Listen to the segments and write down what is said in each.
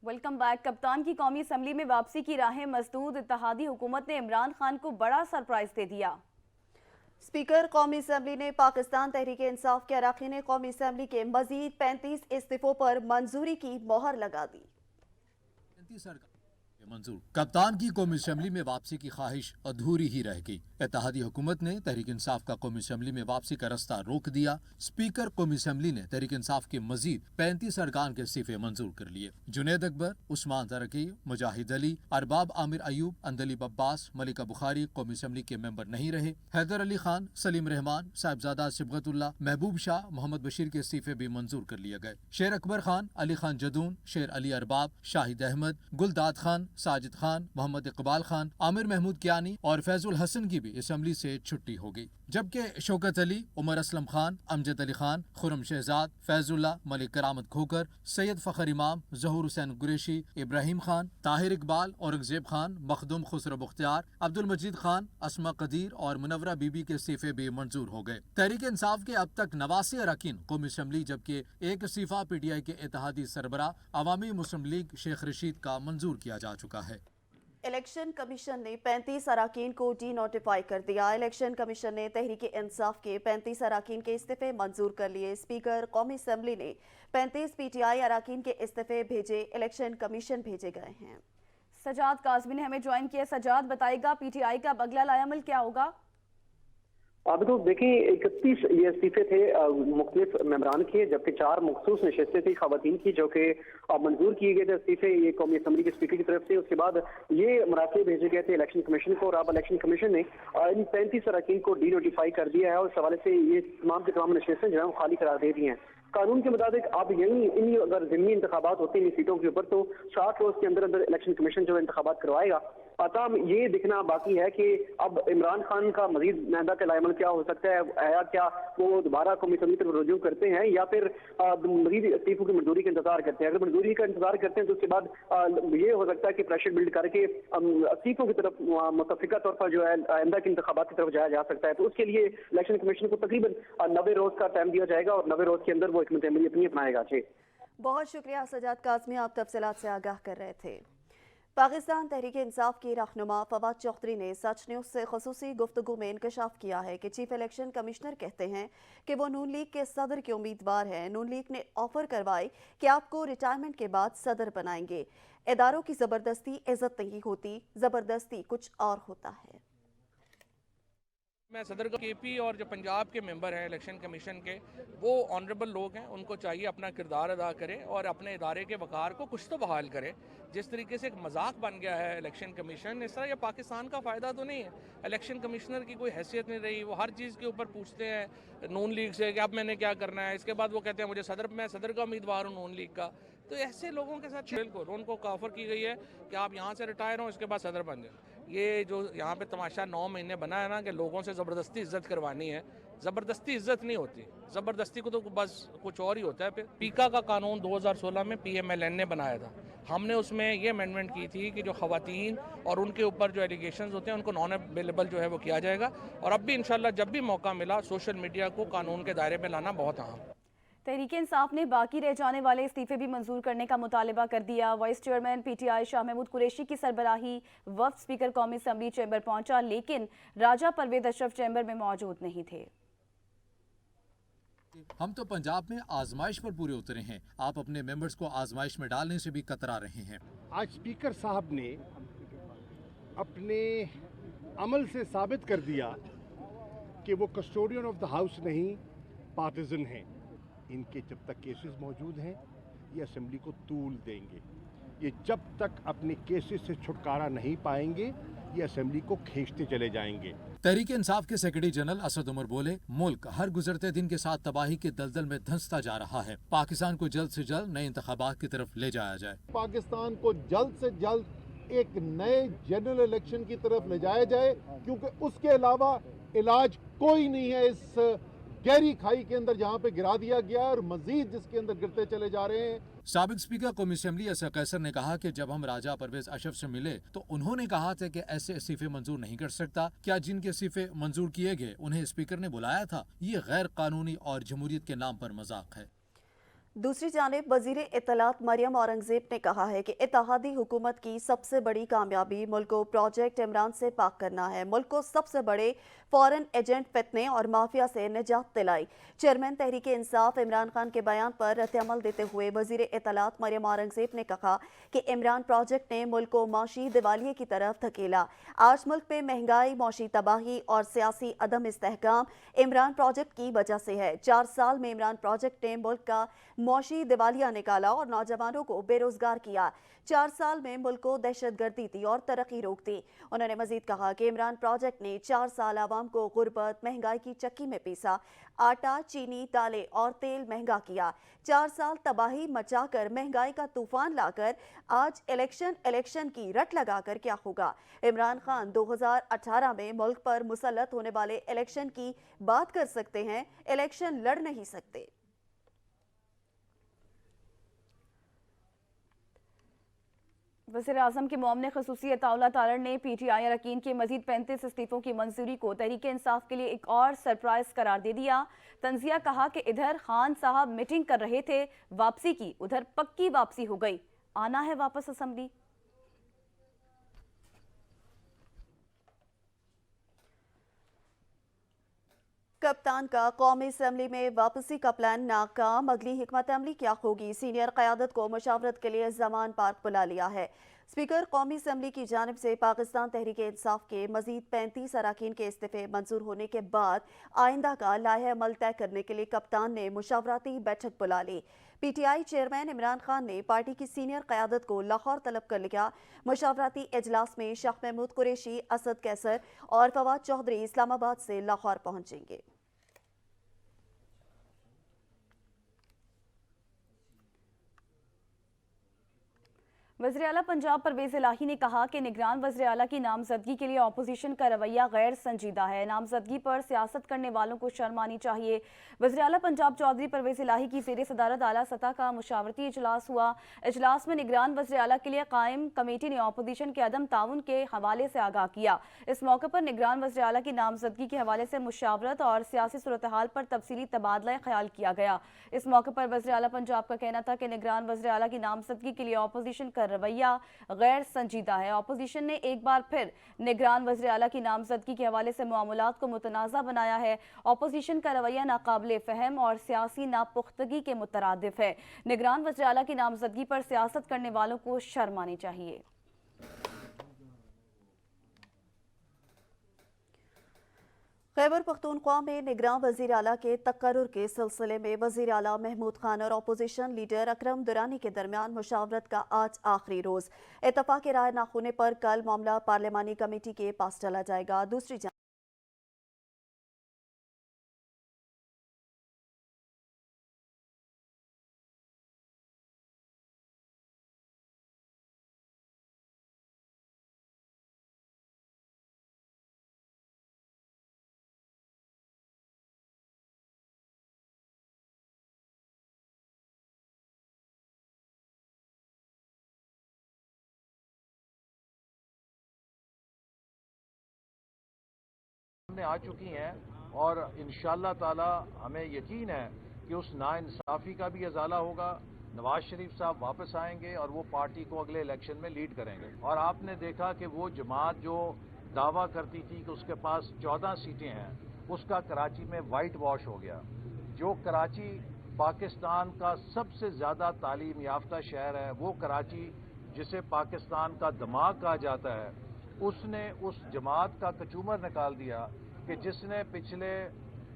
Welcome back. کپتان کی قومی اسمبلی میں واپسی کی راہیں مسدود، اتحادی حکومت نے عمران خان کو بڑا سرپرائز دے دیا۔ اسپیکر قومی اسمبلی نے پاکستان تحریک انصاف کے اراکین قومی اسمبلی کے مزید 35 استعفوں پر منظوری کی مہر لگا دی۔ منظور کپتان کی قومی اسمبلی میں واپسی کی خواہش ادھوری ہی رہ گئی۔ اتحادی حکومت نے تحریک انصاف کا قومی اسمبلی میں واپسی کا راستہ روک دیا۔ اسپیکر قومی اسمبلی نے تحریک انصاف کے مزید 35 ارکان کے استعفے منظور کر لیے۔ جنید اکبر، عثمان ترکی، مجاہد علی، ارباب عامر ایوب، اندلیب عباس، ملکہ بخاری قومی اسمبلی کے ممبر نہیں رہے۔ حیدر علی خان، سلیم رحمان، صاحبزادہ صبغت اللہ، محبوب شاہ، محمد بشیر کے استعفے بھی منظور کر لیے گئے۔ شیر اکبر خان، علی خان جدون، شیر علی ارباب، شاہد احمد، گلداد خان، ساجد خان، محمد اقبال خان، عامر محمود کیانی اور فیض الحسن کی بھی اسمبلی سے چھٹی ہو گئی، جبکہ شوکت علی، عمر اسلم خان، امجد علی خان، خرم شہزاد، فیض اللہ، ملک کرامت کھوکر، سید فخر امام، ظہور حسین قریشی، ابراہیم خان، طاہر اقبال، اورنگزیب خان، مخدوم خسرو بختیار، عبد المجید خان، اسما قدیر اور منورہ بی بی کے استعفے بھی منظور ہو گئے۔ تحریک انصاف کے اب تک 89 اراکین قومی اسمبلی، جبکہ ایک استعفیٰ پی ٹی آئی کے اتحادی سربراہ عوامی مسلم لیگ شیخ رشید کا منظور کیا جا چکا ہے۔ الیکشن کمیشن نے 35 اراکین کو ڈی نوٹیفائی کر دیا۔ الیکشن کمیشن نے تحریک انصاف کے 35 اراکین کے استعفے منظور کر لیے۔ اسپیکر قومی اسمبلی نے 35 پی ٹی آئی اراکین کے استعفے بھیجے، الیکشن کمیشن بھیجے گئے ہیں۔ سجاد کاظمی نے ہمیں جوائن کیا۔ سجاد، بتائے گا پی ٹی آئی کا اگلا لائے عمل کیا ہوگا؟ بالکل، دیکھیں 31 یہ استعفے تھے مختلف ممبران کے، جبکہ 4 مخصوص نشستیں تھیں خواتین کی جو کہ منظور کیے گئے تھے استعفے یہ قومی اسمبلی کے اسپیکر کی طرف سے۔ اس کے بعد یہ مراسے بھیجے گئے تھے الیکشن کمیشن کو، اور اب الیکشن کمیشن نے ان 35 اراکین کو ڈی نوٹیفائی کر دیا ہے، اور اس حوالے سے یہ تمام کے تمام نشستیں جو ہیں خالی قرار دے دی ہیں۔ قانون کے مطابق اب انہی اگر ضمنی انتخابات ہوتے ہیں سیٹوں کے اوپر تو 60 روز کے اندر الیکشن کمیشن جو انتخابات کروائے گا۔ تاہم یہ دیکھنا باقی ہے کہ اب عمران خان کا مزید معاہدہ کا لائے عمل کیا ہو سکتا ہے، یا کیا وہ دوبارہ قومی اسمبلی طرف رجوع کرتے ہیں یا پھر مزید استعفوں کی منظوری کا انتظار کرتے ہیں۔ اگر منظوری کا انتظار کرتے ہیں تو اس کے بعد یہ ہو سکتا ہے کہ پریشر بلڈ کر کے استعفوں کی طرف متفقہ طور پر جو ہے آئندہ کے انتخابات کی طرف جایا جا سکتا ہے۔ تو اس کے لیے الیکشن کمیشن کو تقریباً 90 روز کا ٹائم دیا جائے گا، اور 90 روز کے اندر وہ حکمت عملی اپنی اپنائے گا۔ بہت شکریہ سجاد کاظمی، آپ تفصیلات سے آگاہ کر رہے تھے۔ پاکستان تحریک انصاف کی رہنما فواد چوہدری نے سچ نیوز سے خصوصی گفتگو میں انکشاف کیا ہے کہ چیف الیکشن کمشنر کہتے ہیں کہ وہ نون لیگ کے صدر کے امیدوار ہیں۔ نون لیگ نے آفر کروائی کہ آپ کو ریٹائرمنٹ کے بعد صدر بنائیں گے۔ اداروں کی زبردستی عزت نہیں ہوتی، زبردستی کچھ اور ہوتا ہے۔ میں صدر کے پی اور جو پنجاب کے ممبر ہیں الیکشن کمیشن کے، وہ آنریبل لوگ ہیں، ان کو چاہیے اپنا کردار ادا کریں اور اپنے ادارے کے وقار کو کچھ تو بحال کریں۔ جس طریقے سے ایک مذاق بن گیا ہے الیکشن کمیشن، اس طرح یہ پاکستان کا فائدہ تو نہیں ہے۔ الیکشن کمشنر کی کوئی حیثیت نہیں رہی، وہ ہر چیز کے اوپر پوچھتے ہیں نون لیگ سے کہ اب میں نے کیا کرنا ہے، اس کے بعد وہ کہتے ہیں میں صدر کا امیدوار ہوں نون لیگ کا۔ تو ایسے لوگوں کے ساتھ بالکل ان کو آفر کی گئی ہے کہ آپ یہاں سے ریٹائر ہوں، اس کے بعد صدر بن جائیں۔ یہ جو یہاں پہ تماشا 9 مہینے بنا ہے نا کہ لوگوں سے زبردستی عزت کروانی ہے، زبردستی عزت نہیں ہوتی، زبردستی کو تو بس کچھ اور ہی ہوتا ہے۔ پھر پیکا کا قانون 2016 میں پی ایم ایل این نے بنایا تھا، ہم نے اس میں یہ امینڈمنٹ کی تھی کہ جو خواتین اور ان کے اوپر جو ایلیگیشنز ہوتے ہیں ان کو نان اویلیبل جو ہے وہ کیا جائے گا، اور اب بھی انشاءاللہ جب بھی موقع ملا سوشل میڈیا کو قانون کے دائرے میں لانا بہت اہم۔ تحریک انصاف نے باقی رہ جانے والے استعفے بھی منظور کرنے کا مطالبہ کر دیا۔ Vice chairman P T I Shah Mahmood Qureshi کی سربراہی وفد اسپیکر قومی اسمبلی چیمبر پہنچا، لیکن راجہ پرویز اشرف چیمبر میں موجود نہیں تھے۔ ہم تو پنجاب میں آزمائش پر پورے اترے ہیں، آپ اپنے ممبرز کو آزمائش میں ڈالنے سے بھی کترا رہے ہیں۔ آج اسپیکر صاحب نے اپنے عمل سے ثابت کر دیا کہ وہ کسٹوڈین آف دا ہاؤس نہیں، پارٹیزن ہیں۔ ان کے جب تک کیسز موجود ہیں یہ اسمبلی کو طول دیں گے، یہ جب تک اپنے کیسز سے چھٹکارا نہیں پائیں گے یہ اسمبلی کو کھینچتے چلے جائیں گے۔ تحریک انصاف کے سیکرٹری جنرل اسد عمر بولے، ملک ہر گزرتے دن کے ساتھ تباہی کے دلدل میں دھنستا جا رہا ہے، پاکستان کو جلد سے جلد نئے انتخابات کی طرف لے جایا جائے۔ پاکستان کو جلد سے جلد ایک نئے جنرل الیکشن کی طرف لے جایا جائے، کیونکہ اس کے علاوہ علاج کوئی نہیں ہے اس گہری کھائی کے اندر جہاں پہ گرا دیا گیا اور مزید جس کے اندر گرتے چلے جا رہے ہیں۔ سابق اسپیکر قومی اسمبلی اسد قیصر نے کہا کہ جب ہم راجہ پرویز اشرف سے ملے تو انہوں نے کہا تھا کہ ایسے استعفے منظور نہیں کر سکتا، کیا جن کے استعفے منظور کیے گئے انہیں اسپیکر نے بلایا تھا؟ یہ غیر قانونی اور جمہوریت کے نام پر مذاق ہے۔ दूसरी जानिब वज़ीर इत्तलात मरियम औरंगज़ेब ने कहा है कि इत्तेहादी हुकूमत की सबसे बड़ी कामयाबी मुल्क को प्रोजेक्ट इमरान से पाक करना है। मुल्क को सबसे बड़े फॉरेन एजेंट फितने और माफिया से निजात दिलाई। चेयरमैन तहरीक इंसाफ इमरान खान के बयान पर रद्द-ए-अमल देते हुए वज़ीर इत्तलात मरियम औरंगज़ेब ने कहा कि इमरान प्रोजेक्ट ने मुल्क को माशी दिवालिये की तरफ धकेला। आज मुल्क में महंगाई, मौशी तबाही और सियासी अदम इस्तेहकाम इमरान प्रोजेक्ट की वजह से है। 4 साल में इमरान प्रोजेक्ट ने मुल्क का मौशी दिवालिया निकाला और नौजवानों को बेरोजगार किया। 4 साल में मुल्क को दहशतगर्दी दी और तरक्की रोक दी। उन्होंने मजीद कहा कि इमरान प्रोजेक्ट ने 4 साल आवाम को गुर्बत, महंगाई की चक्की में पीसा, आटा, चीनी, दालें और तेल महंगा किया। 4 साल तबाही मचाकर, महंगाई का तूफान लाकर आज इलेक्शन की रट लगाकर क्या होगा। इमरान खान 2018 में मुल्क पर मुसल्लत होने वाले इलेक्शन की बात कर सकते हैं, इलेक्शन लड़ नहीं सकते। वज़ीर आज़म के मुआवने ख़ुसूसी अताउल्ला तारड़ ने PTI अरकान के मजीद 35 इस्तीफ़ों की मंजूरी को तहरीक इंसाफ के लिए एक और सरप्राइज करार दे दिया। तंजिया कहा कि इधर खान साहब मीटिंग कर रहे थे, वापसी की, उधर पक्की वापसी हो गई, आना है वापस असेंबली। कप्तान का कौमी असम्बली में वापसी का प्लान नाकाम। अगली हिकमत अमली क्या होगी? सीनियर क़यादत को मुशावरत के लिए ज़मान पार्क बुला लिया है। स्पीकर कौमी असम्बली की जानिब से पाकिस्तान तहरीक इंसाफ के मजीद 35 अरकान के इस्तीफ़े मंजूर होने के बाद आइंदा का लाहे अमल तय करने के लिए कप्तान ने मुशावरती बैठक बुला ली। PTI चेयरमैन इमरान खान ने पार्टी की सीनियर क़यादत को लाहौर तलब कर लिया। मुशावरती इजलास में शाह महमूद कुरैशी, असद कैसर और फवाद चौधरी इस्लामाबाद से लाहौर पहुंचेंगे। वज़ीर आला पंजाब परवेज़ इलाही ने कहा कि निगरान वज़ीर आला की नामजदगी के लिए अपोजिशन का रवैया गैर संजीदा है। नामजदगी पर सियासत करने वालों को शर्म आनी चाहिए। वज़ीर आला पंजाब चौधरी परवेज़ इलाही की ज़ेर सदारत आला सतह का मुशावरती इजलास हुआ। इजलास में निगरान वज़ीर आला के लिए कायम कमेटी ने अपोजिशन के अदम ताउन के हवाले से आगाह किया। इस मौके पर निगरान वज़ीर आला की नामजदगी के हवाले से मुशावरत और सियासी सूरत हाल पर तफसीली तबादला ख्याल किया गया। इस मौके पर वज़ीर आला पंजाब का कहना था कि निगरान वज़ीर आला की नामजदगी के लिए अपोजिशन का रवैया गैर संजीदा है। अपोजिशन ने एक बार फिर निगरान वज़ीर आला की नामजदगी के हवाले से मामलात को मुतनाज़ा बनाया है। अपोजिशन का रवैया नाकाबिले फहम और सियासी नापुख्तगी के मुतरादिफ है। निगरान वज़ीर आला की नामजदगी पर सियासत करने वालों को शर्म आनी चाहिए। खैबर पख्तूनख्वा में निगरान वज़ीर आला के तकर्रुर के सिलसिले में वज़ीर आला महमूद खान और अपोजिशन लीडर अकरम दुरानी के दरमियान मुशावरत का आज आखिरी रोज। इत्तफाक राय न होने पर कल मामला पार्लिमानी कमेटी के पास चला जाएगा। दूसरी आ चुकी हैं और इंशाअल्लाह ताला हमें यकीन है कि उस नाइंसाफ़ी का भी अजाला होगा। नवाज शरीफ साहब वापस आएंगे और वो पार्टी को अगले इलेक्शन में लीड करेंगे। और आपने देखा कि वो जमात जो दावा करती थी कि उसके पास 14 सीटें हैं, उसका कराची में वाइट वॉश हो गया। जो कराची पाकिस्तान का सबसे ज़्यादा तालीम याफ्ता शहर है, वो कराची जिसे पाकिस्तान का दिमाग कहा जाता है, उसने उस जमात का कचूमर निकाल दिया कि जिसने पिछले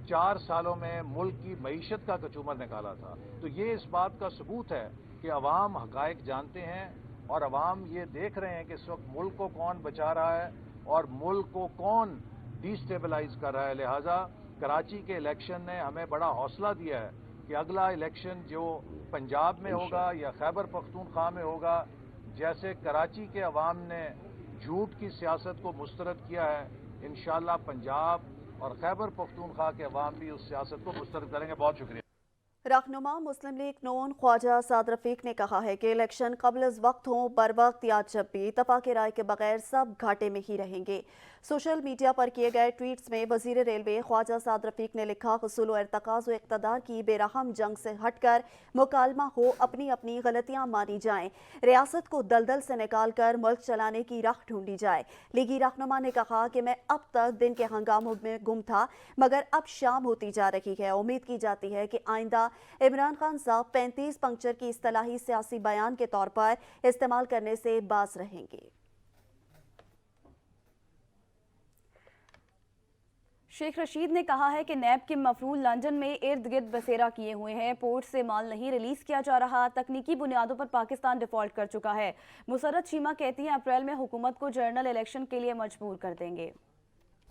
4 सालों में मुल्क की मईशत का कचूमर निकाला था। तो ये इस बात का सबूत है कि अवाम हकायक जानते हैं और अवाम ये देख रहे हैं कि इस वक्त मुल्क को कौन बचा रहा है और मुल्क को कौन डिस्टेबलाइज कर रहा है। लिहाजा कराची के इलेक्शन ने हमें बड़ा हौसला दिया है कि अगला इलेक्शन जो पंजाब में होगा या खैबर पख्तूनख्वा में होगा, जैसे कराची के अवाम ने झूठ की सियासत को मुस्तरद किया है, इंशाअल्लाह पंजाब और खैबर पख्तूनख्वा के अवाम भी उस सियासत को मुस्तरद करेंगे। बहुत शुक्रिया। रहनुमा मुस्लिम लीग नून ख्वाजा साद रफीक ने कहा है कि इलेक्शन कबल अज वक्त हों बर वक्त या जब भी इत्तफाक राय के बगैर सब घाटे में ही रहेंगे। सोशल मीडिया पर किए गए ट्वीट्स में वजीर रेलवे ख्वाजा साद रफीक ने लिखा, हुसूल इर्तकाज़ व इक़्तिदार की बेरहम जंग से हटकर मुकालमा हो, अपनी अपनी गलतियां मानी जाएं, रियासत को दलदल से निकाल कर मुल्क चलाने की राह ढूंढी जाए। लीगी रहनुमा ने कहा कि मैं अब तक दिन के हंगामों में गुम था, मगर अब शाम होती जा रही है। उम्मीद की जाती है कि आइंदा इमरान खान साहब 35 पंक्चर की इस्तिलाही सियासी बयान के तौर पर इस्तेमाल करने से बाज रहेंगे। शेख रशीद ने कहा है कि नैब के मफरूल लंदन में इर्द गिर्द बसेरा किए हुए हैं, पोर्ट से माल नहीं रिलीज किया जा रहा, तकनीकी बुनियादों पर पाकिस्तान डिफॉल्ट कर चुका है। मुसर्रत शीमा कहती हैं अप्रैल में हुकूमत को जनरल इलेक्शन के लिए मजबूर कर देंगे।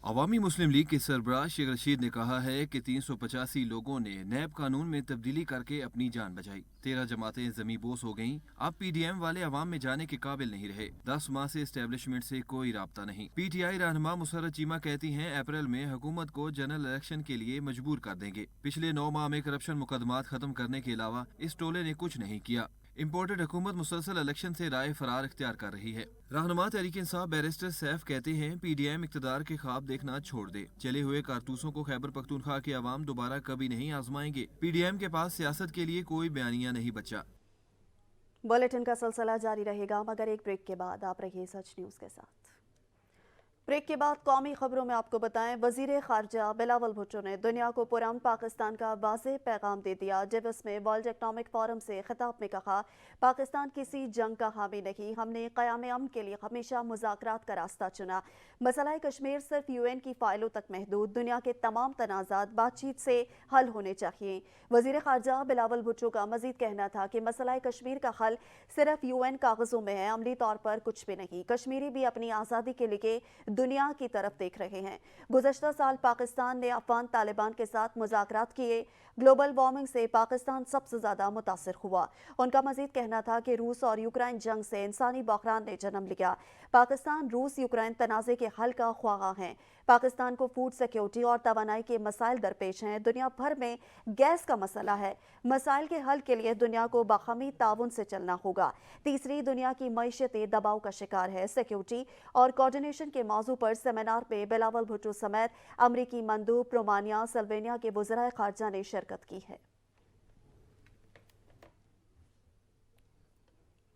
अवामी मुस्लिम लीग के सरबराह शेख रशीद ने कहा है कि 385 लोगों ने नैब कानून में तब्दीली करके अपनी जान बचाई। 13 जमातें ज़मीबोस हो गईं। अब PDM वाले अवाम में जाने के काबिल नहीं रहे। 10 माह से एस्टेब्लिशमेंट से कोई राब्ता नहीं। PTI रहनुमा मुसर्रत चीमा कहती हैं अप्रैल में हुकूमत को जनरल इलेक्शन के लिए मजबूर कर देंगे। पिछले 9 माह में करप्शन मुकदमात खत्म करने के अलावा इस टोले ने कुछ नहीं किया। इम्पोर्टेड हुकूमत मुसलसल इलेक्शन से राय फरार इख्तियार कर रही है। रहनुमा तहरीक इंसाफ बैरिस्टर सैफ कहते हैं PDM इक़्तिदार के ख्वाब देखना छोड़ दे। चले हुए कारतूसों को खैबर पख्तूनख्वा के अवाम दोबारा कभी नहीं आजमाएंगे। PDM के पास सियासत के लिए कोई बयानिया नहीं बचा। बुलेटिन का सिलसिला जारी रहेगा, मगर एक ब्रेक के बाद आप रहिए सच न्यूज़ के साथ। ब्रेक के बाद कौमी खबरों में आपको बताएं, वजीर खारजा बिलावल भुट्टो ने दुनिया को पुरअमन पाकिस्तान का वाज़ेह पैगाम दे दिया, जब इसमें वर्ल्ड इकनॉमिक फोरम से खिताब में कहा, पाकिस्तान किसी जंग का हामी नहीं, हमने क़याम अमन के लिए हमेशा मुज़ाकरात का रास्ता चुना। मसला कश्मीर सिर्फ UN की फाइलों तक महदूद, दुनिया के तमाम तनाज़ात बातचीत से हल होने चाहिए। वजीर खारजा बिलावल भुट्टो का मजीद कहना था कि मसला कश्मीर का हल सिर्फ UN कागज़ों में है, अमली तौर पर कुछ भी नहीं। कश्मीरी भी अपनी आज़ादी के लिए दुनिया की तरफ देख रहे हैं। गुज़श्ता साल पाकिस्तान ने अफगान तालिबान के साथ मुज़ाकरात किए। ग्लोबल वार्मिंग से पाकिस्तान सबसे ज़्यादा मुतासिर हुआ। उनका मजीद कहना था कि रूस और यूक्रेन जंग से इंसानी बहरान ने जन्म लिया। पाकिस्तान रूस यूक्रेन तनाज़े के हल का ख्वाहा है। पाकिस्तान को फूड सिक्योरिटी और तवानाई के मसाइल दरपेश हैं। दुनिया भर में गैस का मसला है। मसाइल के हल के लिए दुनिया को बाहमी ताउन से चलना होगा। तीसरी, दुनिया की मईशतें दबाव का शिकार है। सिक्योरिटी और कोऑर्डिनेशन के मौजू पर सेमिनार में बिलावल भुट्टो समेत अमरीकी मंदूब, रोमानिया, स्लोवेनिया के वज़राए खारजा ने शिरकत की है।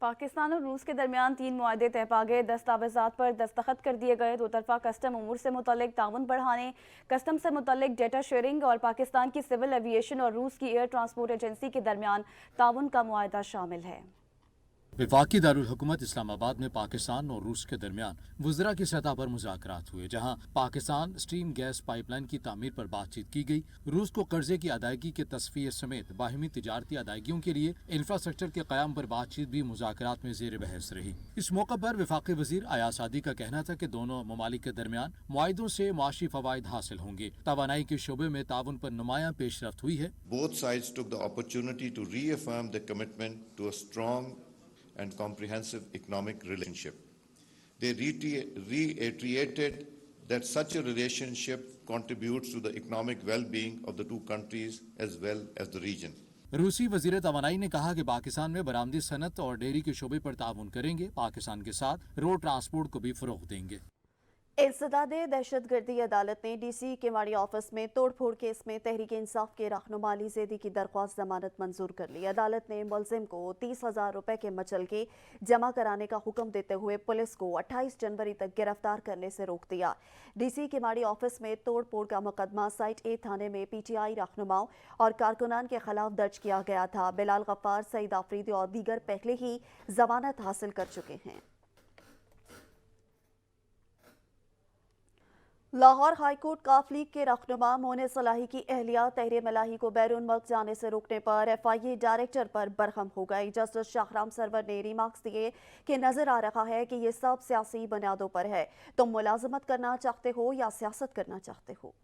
पाकिस्तान और रूस के दरमियान 3 मुआहदे तय पा गए। दस्तावेजात पर दस्तखत कर दिए गए। दो तरफा कस्टम उमूर से मुतल्लिक ताउन बढ़ाने, कस्टम से मुतल्लिक डेटा शेयरिंग और पाकिस्तान की सिविल एविएशन और रूस की एयर ट्रांसपोर्ट एजेंसी के दरमियान ताउन का मुआहदा शामिल है। वफाकी दारुल हुकूमत इस्लामाबाद में पाकिस्तान और रूस के दरमियान वज़रा की सतह पर मुज़ाकरात हुए, जहां पाकिस्तान स्ट्रीम गैस पाइपलाइन की तामीर पर बातचीत की गई। रूस को कर्जे की अदायगी के तस्फिये समेत बाहिमी तिजारती अदायगियों के लिए इंफ्रास्ट्रक्चर के क़याम पर बातचीत भी मुज़ाकरात में ज़ेर बहस रही। इस मौके पर वफाकी वज़ीर अयाज सादी का कहना था कि दोनों ममालिक के दरमियान मुआहिदों से मुआशी फ़वाइद हासिल होंगे। तवानाई के शोबे में ताउन पर नुमायां पेशरफ्त हुई है। Both sides took the opportunity to reaffirm their commitment to a strong and comprehensive economic relationship. They reiterated that such a relationship contributes to the economic well-being of the two countries as well as the region. रूसी वजीर तवानाई ने कहा कि पाकिस्तान में बरामदी सनत और dairy के शोबे पर ताउन करेंगे। पाकिस्तान के साथ रोड ट्रांसपोर्ट को भी फरोग देंगे। इंसदादे दहशतगर्दी अदालत ने DC केवाड़ी ऑफिस में तोड़फोड़ केस में तहरीक इंसाफ के रहनुमा अली ज़ैदी की दरख्वास्त जमानत मंजूर कर ली। अदालत ने मुलजिम को 30,000 रुपए के मचलके जमा कराने का हुक्म देते हुए पुलिस को 28 जनवरी तक गिरफ्तार करने से रोक दिया। DC केवाड़ी ऑफिस में तोड़फोड़ का मुकदमा साइट A थाने में PTI रहनुमाओं और कारकुनान के खिलाफ दर्ज किया गया था। बिलाल गफ्फार, सईद आफरीदी और दीगर पहले ही जमानत हासिल कर चुके हैं। लाहौर हाईकोर्ट काफ लीग के रहनुमा मोने सलाही की अहलिया तहरीर मलाही को बैरून मुल्क जाने से रोकने पर FIA डायरेक्टर पर बरहम हो गई। जस्टिस शाहराम सरवर ने रिमार्क्स दिए कि नजर आ रहा है कि ये सब सियासी बुनियादों पर है। तुम मुलाजमत करना चाहते हो या सियासत करना चाहते हो।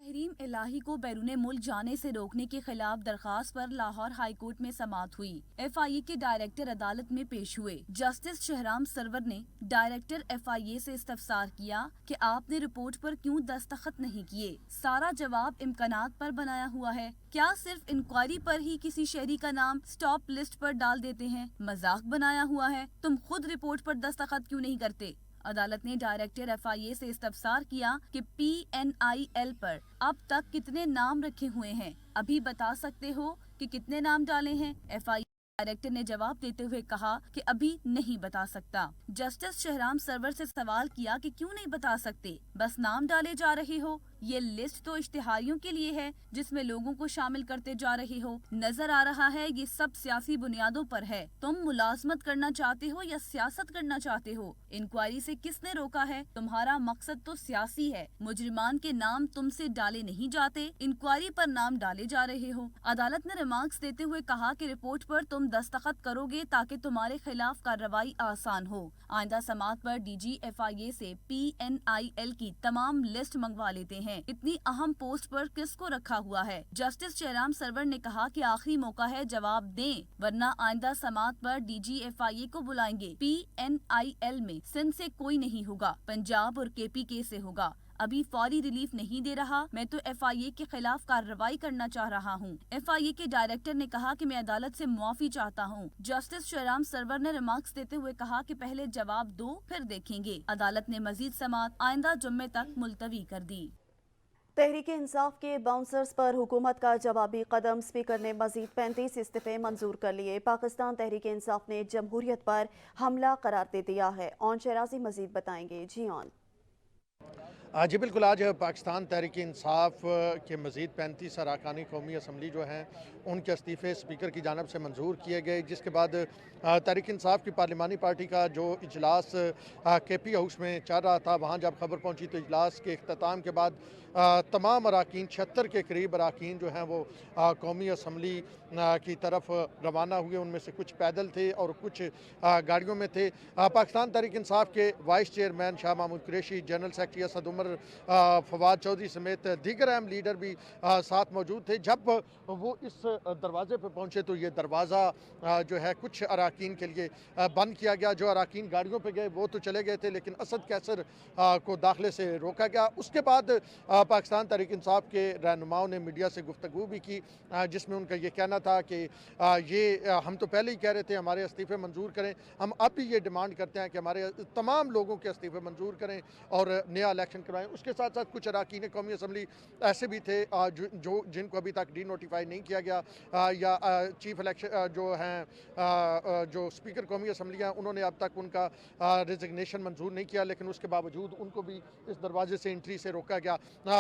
तहरीम इलाही को बैरून मुल्क जाने से रोकने के खिलाफ दरखास्त पर लाहौर हाई कोर्ट में समाअत हुई। FIA के डायरेक्टर अदालत में पेश हुए। जस्टिस शहराम सरवर ने डायरेक्टर FIA से इस्तफसार किया कि आपने रिपोर्ट पर क्यों दस्तखत नहीं किए। सारा जवाब इम्कानात पर बनाया हुआ है। क्या सिर्फ इंक्वायरी पर ही किसी शहरी का नाम स्टॉप लिस्ट पर डाल देते हैं? मजाक बनाया हुआ है। तुम खुद रिपोर्ट पर दस्तखत क्यों नहीं करते? अदालत ने डायरेक्टर FIA से इस्तफसार किया कि PNIL पर अब तक कितने नाम रखे हुए हैं, अभी बता सकते हो कि कितने नाम डाले हैं? FIA डायरेक्टर ने जवाब देते हुए कहा कि अभी नहीं बता सकता। जस्टिस शहराम सरवर से सवाल किया कि क्यों नहीं बता सकते, बस नाम डाले जा रहे हो। ये लिस्ट तो इश्तिहारियों के लिए है जिसमें लोगों को शामिल करते जा रहे हो। नजर आ रहा है ये सब सियासी बुनियादों पर है। तुम मुलाजमत करना चाहते हो या सियासत करना चाहते हो? इंक्वायरी से किसने रोका है? तुम्हारा मकसद तो सियासी है। मुजरिमान के नाम तुमसे डाले नहीं जाते, इंक्वायरी पर नाम डाले जा रहे हो। अदालत ने रिमार्क्स देते हुए कहा कि रिपोर्ट पर तुम दस्तखत करोगे ताकि तुम्हारे खिलाफ कार्रवाई आसान हो। आइंदा समाअत पर DG FIA से PNIL की तमाम लिस्ट मंगवा लेते हैं। इतनी अहम पोस्ट पर किसको रखा हुआ है? जस्टिस शहराम सरवर ने कहा कि आखिरी मौका है, जवाब दें, वरना आइंदा समाअत पर DG FIA को बुलाएंगे। PNIL में सिंध से कोई नहीं होगा, पंजाब और KPK से होगा। अभी फौरी रिलीफ नहीं दे रहा, मैं तो FIA के खिलाफ कार्रवाई करना चाह रहा हूँ। FIA के डायरेक्टर ने कहा कि मैं अदालत से मुआफी चाहता हूँ। जस्टिस शहराम सरवर ने रिमार्क्स देते हुए कहा कि पहले जवाब दो, फिर देखेंगे। अदालत ने मजीद समाअत आइंदा जुम्मे तक मुलतवी कर दी। तहरीक इंसाफ के बाउंसर्स पर हुकूमत का जवाबी कदम। स्पीकर ने मजीद 35 इस्तीफे मंजूर कर लिए। पाकिस्तान तहरीक इंसाफ ने जमहूरियत पर हमला करार दे दिया है। ऑन शहराजी मजीद बताएंगे। जी ऑन। जी बिल्कुल, आज पाकिस्तान तहरीक इंसाफ के मज़ीद 35 अरकानी कौमी असम्बली जो हैं उनके इस्तीफ़े स्पीकर की जानिब से मंजूर किए गए, जिसके बाद तहरीक इंसाफ की पार्लिमानी पार्टी का जो इजलास KP हाउस में चल रहा था, वहाँ जब खबर पहुँची तो इजलास के अख्ताम के बाद तमाम अरकान 76 के करीब अरकान जो हैं वो कौमी असम्बली की तरफ रवाना हुए। उनमें से कुछ पैदल थे और कुछ गाड़ियों में थे। पाकिस्तान तहरीक इंसाफ के vice chairman Shah Mahmood Qureshi, general secretary Asad Umar, Fawad Chaudhry समेत दीगर अहम लीडर भी साथ मौजूद थे। जब वो इस दरवाजे पर पहुंचे तो ये दरवाज़ा जो है कुछ अरकान के लिए बंद किया गया। जो अरकान गाड़ियों पे गए वो तो चले गए थे, लेकिन असद कैसर को दाखिले से रोका गया। उसके बाद पाकिस्तान तहरीक इंसाफ के रहनुमाओं ने मीडिया से गुफ्तगू भी की, जिसमें उनका ये कहना था कि ये हम तो पहले ही कह रहे थे हमारे इस्तीफ़े मंजूर करें, हम अब भी ये डिमांड करते हैं कि हमारे तमाम लोगों के इस्तीफ़े मंजूर करें और नया इलेक्शन करवाएं। उसके साथ साथ कुछ अरकान कौमी असम्बली ऐसे भी थे जो जिनको अभी तक डी नोटिफाई नहीं किया गया, या चीफ इलेक्शन जो हैं जो स्पीकर कौमी असम्बली हैं उन्होंने अब तक उनका रिजिग्नेशन मंजूर नहीं किया, लेकिन उसके बावजूद उनको भी इस दरवाजे से एंट्री से रोका गया।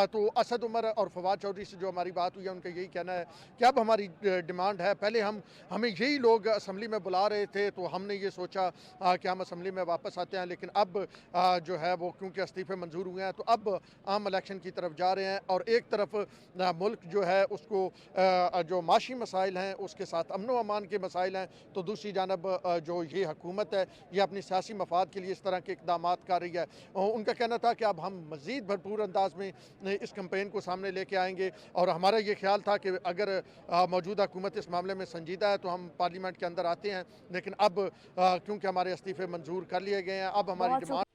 तो असद उमर और फवाद चौधरी से जो हमारी बात हुई है उनका यही कहना है कि अब हमारी डिमांड है, पहले हमें यही लोग असम्बली में बुला रहे थे तो हमने ये सोचा कि हम असम्बली में वापस आते हैं, लेकिन अब जो है वो क्योंकि इस्तीफे मंजूर हुए हैं तो अब आम इलेक्शन की तरफ जा रहे हैं। और एक तरफ मुल्क जो है उसको जो माशी मसाइल हैं उसके साथ अमन व अमान के मसाइल हैं, तो दूसरी जानब जो ये हुकूमत है ये अपनी सियासी मफाद के लिए इस तरह के इक़दाम कर रही है। उनका कहना था कि अब हम मज़ीद भरपूर अंदाज में इस कैंपेन को सामने लेके आएंगे और हमारा ये ख्याल था कि अगर मौजूदा हुकूमत इस मामले में संजीदा है तो हम पार्लियामेंट के अंदर आते हैं, लेकिन अब क्योंकि हमारे इस्तीफे मंजूर कर लिए गए हैं, अब हमारी demand.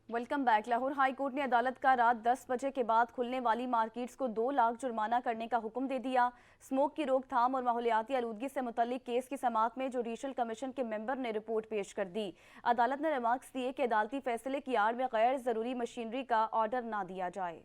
Welcome back. Lahore high court ने अदालत का रात 10 बजे के बाद खुलने वाली मार्केट्स को 2 लाख जुर्माना करने का हुक्म दे दिया। स्मोक की रोकथाम और माहौलियाती आलूदगी से मुतल्लिक केस की समाअत में जुडिशल कमीशन के मेंबर ने रिपोर्ट पेश कर दी। अदालत ने रिमार्क्स दिए कि अदालती फैसले की आड़ में गैर जरूरी मशीनरी का ऑर्डर ना दिया जाए।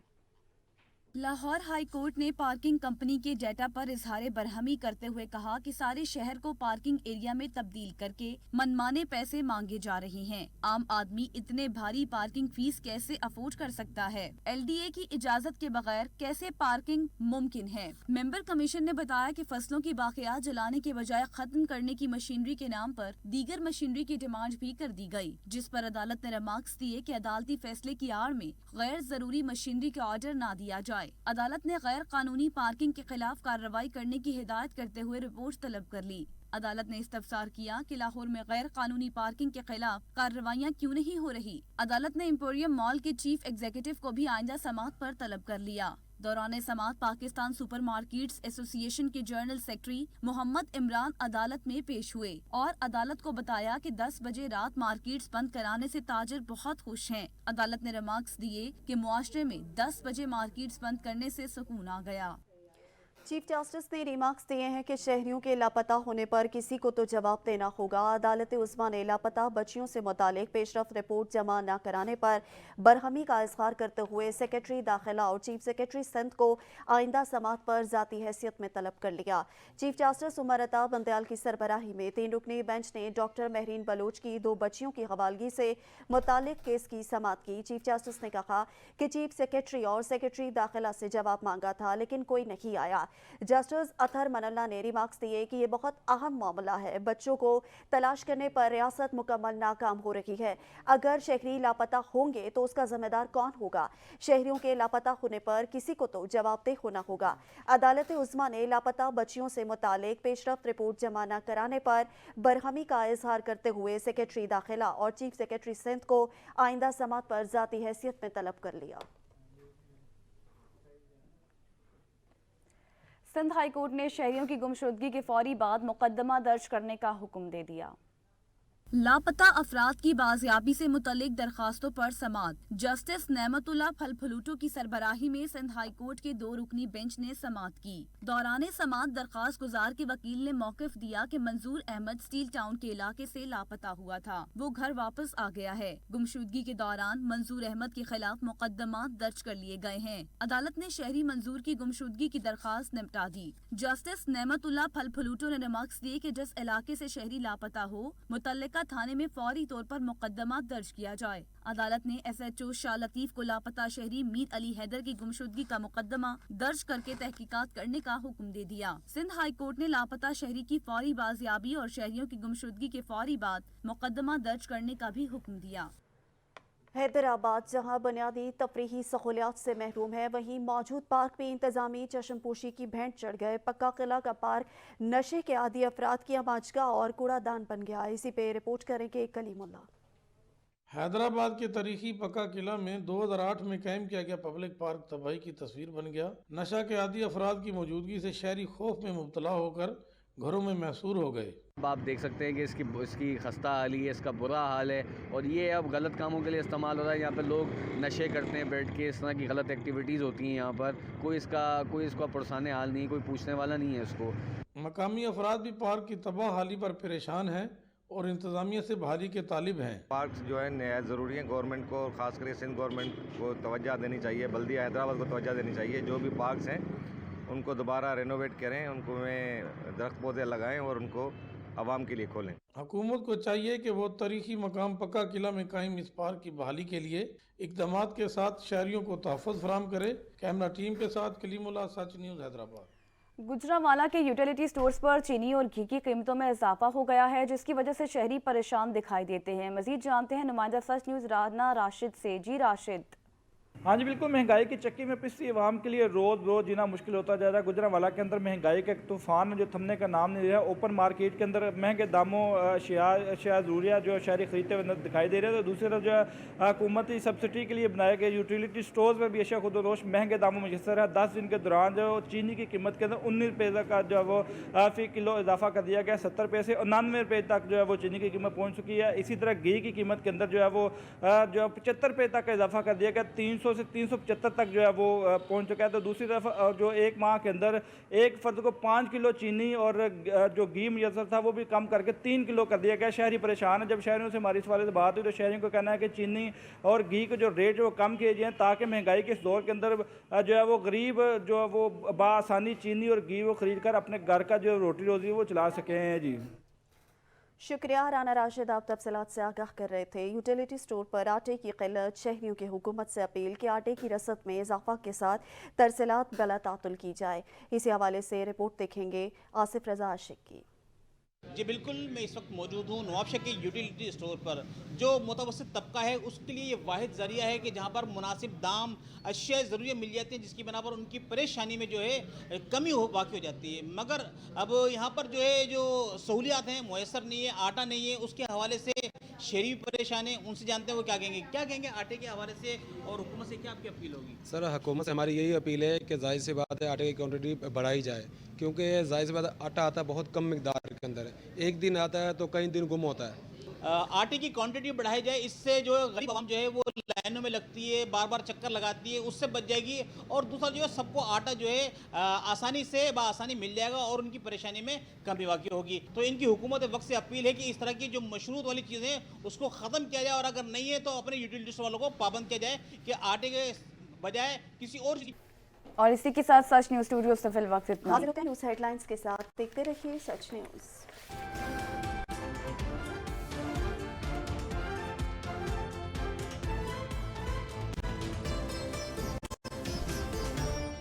लाहौर हाई कोर्ट ने पार्किंग कंपनी के डेटा पर इजहार बरहमी करते हुए कहा कि सारे शहर को पार्किंग एरिया में तब्दील करके मनमाने पैसे मांगे जा रहे हैं। आम आदमी इतने भारी पार्किंग फीस कैसे अफोर्ड कर सकता है? LDA की इजाजत के बगैर कैसे पार्किंग मुमकिन है? मेंबर कमीशन ने बताया कि फसलों की बाकियात जलाने के बजाय खत्म करने की मशीनरी के नाम पर दीगर मशीनरी की डिमांड भी कर दी गई, जिस पर अदालत ने रिमार्क्स दिए कि अदालती फैसले की आड़ में गैर जरूरी मशीनरी का ऑर्डर ना दिया जाए। अदालत ने गैर कानूनी पार्किंग के खिलाफ कार्रवाई करने की हिदायत करते हुए रिपोर्ट तलब कर ली। अदालत ने इस्तफसार किया कि लाहौर में गैर कानूनी पार्किंग के खिलाफ कार्रवाइयां क्यों नहीं हो रही। अदालत ने एम्पोरियम मॉल के चीफ एग्जीक्यूटिव को भी आइंदा समाअत पर तलब कर लिया। दौरान समाअत पाकिस्तान सुपर मार्केट्स एसोसिएशन के जनरल सेक्रेटरी मोहम्मद इमरान अदालत में पेश हुए और अदालत को बताया कि 10 बजे रात मार्केट्स बंद कराने से ताजिर बहुत खुश हैं। अदालत ने रिमार्क्स दिए कि मुआशरे में 10 बजे मार्केट्स बंद करने से सुकून आ गया। चीफ जस्टिस ने रिमार्क्स दिए हैं कि शहरियों के लापता होने पर किसी को तो जवाब देना होगा। अदालत उस्मा ने लापता बच्चियों से मुतालिक पेशरफ रिपोर्ट जमा न कराने पर बरहमी का इजहार करते हुए सेक्रेटरी दाखिला और चीफ सेक्रेटरी सिंध को आइंदा समाअत पर ज़ाती हैसियत में तलब कर लिया। चीफ जस्टिस उमर अता बंदयाल की सरबराही में 3 रुकनी बेंच ने डॉक्टर महरीन बलोच की 2 बच्चियों की हवालगी से मुतालिक केस की समाअत की। चीफ जस्टिस ने कहा कि चीफ सेक्रेटरी और सेक्रेटरी दाखिला से जवाब मांगा था लेकिन कोई नहीं आया। जस्टिस अतहर मनल्ला ने रिमार्क्स दिए कि ये बहुत अहम मामला है। बच्चों को तलाश करने पर रियासत मुकम्मल नाकाम हो रही है। अगर शहरी लापता होंगे तो उसका जिम्मेदार कौन होगा? शहरियों के लापता होने पर किसी को तो जवाबदेह होना होगा। अदालत उस्मा ने लापता बच्चियों से मुतालिक पेशरफ रिपोर्ट जमा न कराने पर बरहमी का इजहार करते हुए सेक्रेटरी दाखिला और चीफ सेक्रेटरी सिंध को आइंदा समाअत पर ज़ाती हैसियत में तलब कर लिया। सिंध हाई कोर्ट ने शहरियों की गुमशुदगी के फौरी बाद मुकदमा दर्ज करने का हुक्म दे दिया। लापता अफराद की बाजियाबी से मुतल्लिक दरखास्तों पर समाअत। जस्टिस नेमतुल्लाह फलफलूटो की सरबराही में सिंध हाई कोर्ट के 2 रुकनी बेंच ने समाअत की। दौरान समाअत दरखास्त गुजार के वकील ने मौकिफ दिया कि मंजूर अहमद स्टील टाउन के इलाके से लापता हुआ था, वो घर वापस आ गया है। गुमशुदगी के दौरान मंजूर अहमद के खिलाफ मुकदमा दर्ज कर लिए गए हैं। अदालत ने शहरी मंजूर की गुमशुदगी की दरखास्त निपटा दी। जस्टिस नेमतुल्लाह फलफलूटो ने रिमार्क्स दिए कि जिस इलाके से शहरी लापता हो मुतल्लिका थाने में फौरी तौर पर मुकदमा दर्ज किया जाए। अदालत ने SHO शाह लतीफ को लापता शहरी मीर अली हैदर की गुमशुदगी का मुकदमा दर्ज करके तहकीकात करने का हुक्म दे दिया। सिंध हाई कोर्ट ने लापता शहरी की फौरी बाजियाबी और शहरियों की गुमशुदगी के फौरी बाद मुकदमा दर्ज करने का भी हुक्म दिया। हैदराबाद जहां बुनियादी तफरीही सहूलियात से महरूम है, वहीं मौजूद पार्क में इंतजामी चश्मपोशी की भेंट चढ़ गए। पक्का किला का पार्क नशे के आदी अफराद की आमाजगा और कूड़ादान बन गया। इसी पे रिपोर्ट करेंगे कलीमुल्लाह। हैदराबाद के तारीखी पक्का किला में 2008 में कायम किया गया पब्लिक पार्क तबाही की तस्वीर बन गया। नशा के आदी अफराद की मौजूदगी से शहरी खौफ में मुब्तला होकर घरों में महसूर हो गए। आप देख सकते हैं कि इसकी खस्ता हाली है, इसका बुरा हाल है और ये अब गलत कामों के लिए इस्तेमाल हो रहा है। यहाँ पर लोग नशे करते हैं बैठ के, इस तरह की गलत एक्टिविटीज़ होती हैं यहाँ पर। कोई इसका पुरसाने हाल नहीं, कोई पूछने वाला नहीं है इसको। मकामी अफराद भी पार्क की तबाह हाली पर परेशान हैं और इंतज़ामिया से बहाली के तालिब हैं। पार्क जो है नहायत ज़रूरी है। गवर्नमेंट को, खास कर सिंध गवर्नमेंट को तवज्जो देनी चाहिए, बल्दिया हैदराबाद को तवज्जो देनी चाहिए। जो भी पार्क्स हैं उनको दोबारा रेनोवेट करें, उनको में दरख्त पौधे लगाएं और उनको आवाम के लिए खोलें। हुकूमत को चाहिए कि वो तारीखी मकाम पक्का किला में कायम इस पार्क की बहाली के लिए इक़दामात के साथ शहरियों को तहफ़्फ़ुज़ फराहम करे। कैमरा टीम के साथ कलीमुल्लाह, सच न्यूज़ हैदराबाद। गुजरांवाला के यूटिलिटी स्टोर्स पर चीनी और घी की कीमतों में इजाफा हो गया है, जिसकी वजह से शहरी परेशान दिखाई देते हैं। मजीद जानते हैं नुमाइंदा सच न्यूज़ राना राशिद से। जी राशिद। हाँ जी बिल्कुल, महंगाई की चक्की में पिसती अवाम के लिए रोज़ जीना मुश्किल होता जा रहा है। गुजरांवाला के अंदर महंगाई का एक तूफ़ान जो थमने का नाम नहीं लिया। ओपन मार्केट के अंदर महंगे दामों अशिया ज़रूरिया जो शहरी खरीदते हुए दिखाई दे रहे हैं। तो दूसरी तरफ जो है हुकूमती सब्सिडी के लिए बनाए गए यूटिलिटी स्टोर्स में भी अशिया खुद रोश महंगे दामों में मैसर है। 10 दिन के दौरान जो चीनी की कीमत के अंदर 19 रुपये का जो है वो फ़ी किलो इजाफा कर दिया गया। 70 रुपये से 99 रुपये तक जो है वो चीनी की कीमत पहुँच चुकी है। इसी तरह घी की कीमत के अंदर जो है वो 75 रुपये तक का इजाफा कर दिया गया। 300 से 375 तक जो है वो पहुंच चुका है। तो दूसरी तरफ जो एक माह के अंदर एक फर्द को 5 किलो चीनी और जो घी मुयसर था वो भी कम करके 3 किलो कर दिया गया। शहरी परेशान है। जब शहरियों से हमारी इस वाले से बात हुई तो शहरियों को कहना है कि चीनी और घी के जो रेट वो कम किए जाएँ ताकि महंगाई के इस दौर के अंदर जो है वो गरीब जो है वो बआसानी चीनी और घी वो खरीद कर अपने घर का जो रोटी रोजी वो चला सके हैं। जी शुक्रिया राना राशिद, आप तफसीलात से आगाह कर रहे थे। यूटिलिटी स्टोर पर आटे की किल्लत, शहरियों की हुकूमत से अपील कि आटे की रसद में इजाफा के साथ तरसीलात गलत तातुल की जाए। इसी हवाले से रिपोर्ट देखेंगे आसिफ रजा आशिक की। جی بالکل، میں اس وقت موجود ہوں نوابشاہ کے یوٹیلیٹی اسٹور پر، جو متوسط طبقہ ہے اس کے لیے یہ واحد ذریعہ ہے کہ جہاں پر مناسب دام اشیاء ضروریہ مل جاتی ہیں، جس کی بنا پر ان کی پریشانی میں جو ہے کمی واقع ہو جاتی ہے۔ مگر اب یہاں پر جو ہے جو سہولیات ہیں میسر نہیں ہے، آٹا نہیں ہے، اس کے حوالے سے شہری بھی پریشان ہیں۔ ان سے جانتے ہیں وہ کیا کہیں گے آٹے کے حوالے سے، اور حکومت سے کیا آپ کی اپیل ہوگی؟ سر حکومت سے ہماری یہی اپیل ہے کہ ظاہر سی بات ہے آٹے کی کوانٹٹی بڑھائی جائے، کیونکہ ظاہر سی بات ہے آٹا آتا ہے بہت کم مقدار کے اندر ہے، ایک دن آتا ہے تو کئی دن گم ہوتا ہے۔ آٹے کی کوانٹٹی بڑھائی جائے، اس سے جو غریب عوام جو ہے وہ لائنوں میں لگتی ہے، بار بار چکر لگاتی ہے، اس سے بچ جائے گی۔ اور دوسرا جو ہے سب کو آٹا جو ہے آسانی سے بآسانی مل جائے گا اور ان کی پریشانی میں کمی واقع ہوگی۔ تو ان کی حکومت وقت سے اپیل ہے کہ اس طرح کی جو مشروط والی چیزیں اس کو ختم کیا جائے، اور اگر نہیں ہے تو اپنے یوٹیلیٹیز والوں کو پابند کیا جائے کہ آٹے کے بجائے کسی اور چیز۔ اور اسی کے ساتھ سچ نیوز اسٹوڈیو سے فی الوقت اتنا۔ حاضر ہوتے ہیں نیوز ہیڈ لائنز کے ساتھ، دیکھتے رہیے سچ نیوز۔